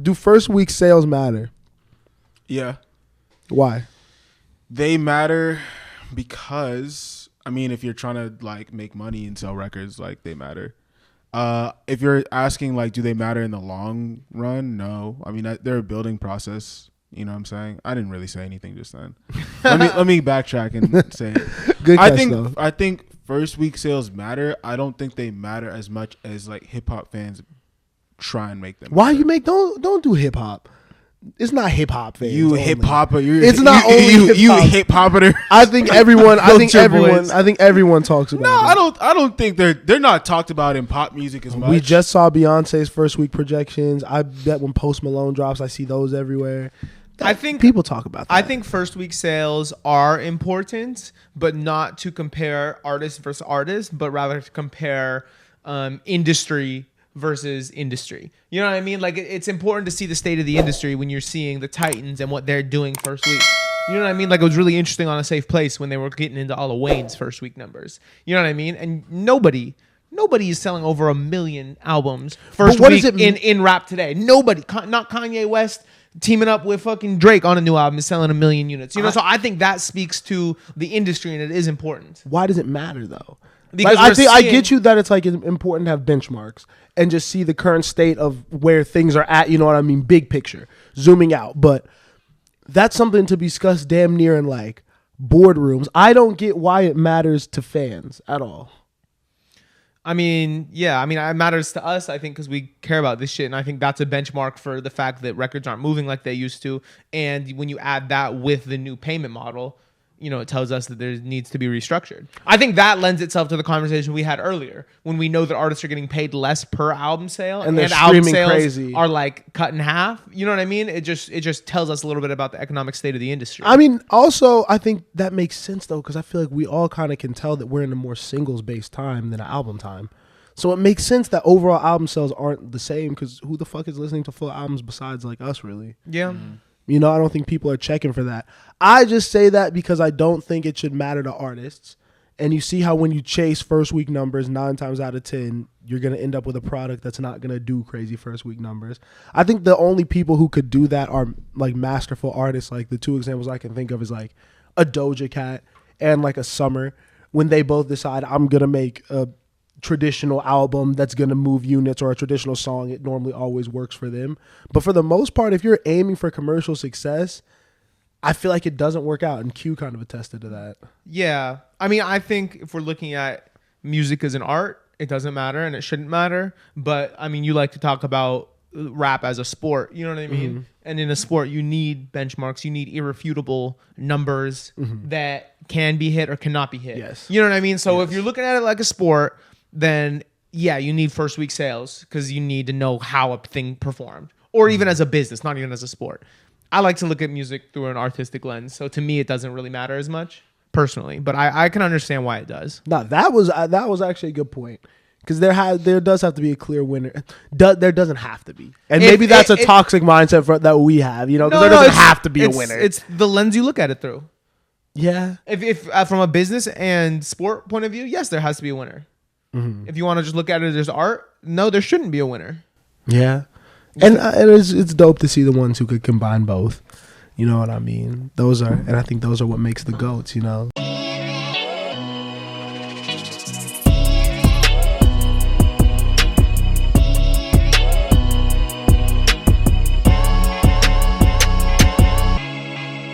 do first week sales matter? Yeah. Why? They matter because, I mean, if you're trying to like make money and sell records, like they matter. If you're asking like, do they matter in the long run? No. I mean, they're a building process. You know what I'm saying? I didn't really say anything just then. let me backtrack and say it. Good catch, though. I think first week sales matter. I don't think they matter as much as like hip hop fans try and make them. Why matter. you make don't do hip hop? It's not hip hop fans. You hip hopper. It's not only you hip hopper. I think everyone. I think everyone talks about. No, I don't think they're not talked about in pop music as much. We just saw Beyonce's first week projections. I bet when Post Malone drops, I see those everywhere. I think people talk about that. I think first week sales are important, but not to compare artist versus artist, but rather to compare industry versus industry. You know what I mean? Like it's important to see the state of the industry when you're seeing the Titans and what they're doing first week. You know what I mean? Like it was really interesting on A Safe Place when they were getting into all of Wayne's first week numbers. You know what I mean? And nobody is selling over 1 million albums first week in rap today. Nobody, not Kanye West teaming up with fucking Drake on a new album is selling 1 million units. You know, so I think that speaks to the industry and it is important. Why does it matter though? Because like, I get you that it's like important to have benchmarks and just see the current state of where things are at. You know what I mean? Big picture, zooming out. But that's something to be discussed damn near in like boardrooms. I don't get why it matters to fans at all. I mean, yeah. I mean, it matters to us, I think, because we care about this shit. And I think that's a benchmark for the fact that records aren't moving like they used to. And when you add that with the new payment model, you know, it tells us that there needs to be restructured. I think that lends itself to the conversation we had earlier when we know that artists are getting paid less per album sale and album sales crazy. Are like cut in half. You know what I mean? It just tells us a little bit about the economic state of the industry. I mean, also, I think that makes sense though, because I feel like we all kind of can tell that we're in a more singles based time than an album time. So it makes sense that overall album sales aren't the same because who the fuck is listening to full albums besides like us, really? Yeah. Mm-hmm. You know, I don't think people are checking for that. I just say that because I don't think it should matter to artists. And you see how when you chase first week numbers, 9 times out of 10, you're going to end up with a product that's not going to do crazy first week numbers. I think the only people who could do that are like masterful artists. Like the 2 examples I can think of is like a Doja Cat and like a Summer when they both decide I'm going to make a traditional album that's going to move units or a traditional song. It normally always works for them. But for the most part, if you're aiming for commercial success, I feel like it doesn't work out. And Q kind of attested to that. Yeah. I mean, I think if we're looking at music as an art, it doesn't matter and it shouldn't matter. But I mean, you like to talk about rap as a sport. You know what I mean? Mm-hmm. And in a sport, you need benchmarks. You need irrefutable numbers that can be hit or cannot be hit. Yes. You know what I mean? So if you're looking at it like a sport, then yeah, you need first week sales because you need to know how a thing performed, or even as a business, not even as a sport. I like to look at music through an artistic lens, so to me, it doesn't really matter as much personally, but I can understand why it does. No, that was actually a good point because there does have to be a clear winner. There doesn't have to be, and maybe that's a toxic mindset that we have, you know, because there doesn't have to be a winner. It's the lens you look at it through. Yeah. If from a business and sport point of view, yes, there has to be a winner. Mm-hmm. If you want to just look at it as art, no, there shouldn't be a winner. Yeah, and it's dope to see the ones who could combine both. You know what I mean? And I think those are what makes the GOATs, you know?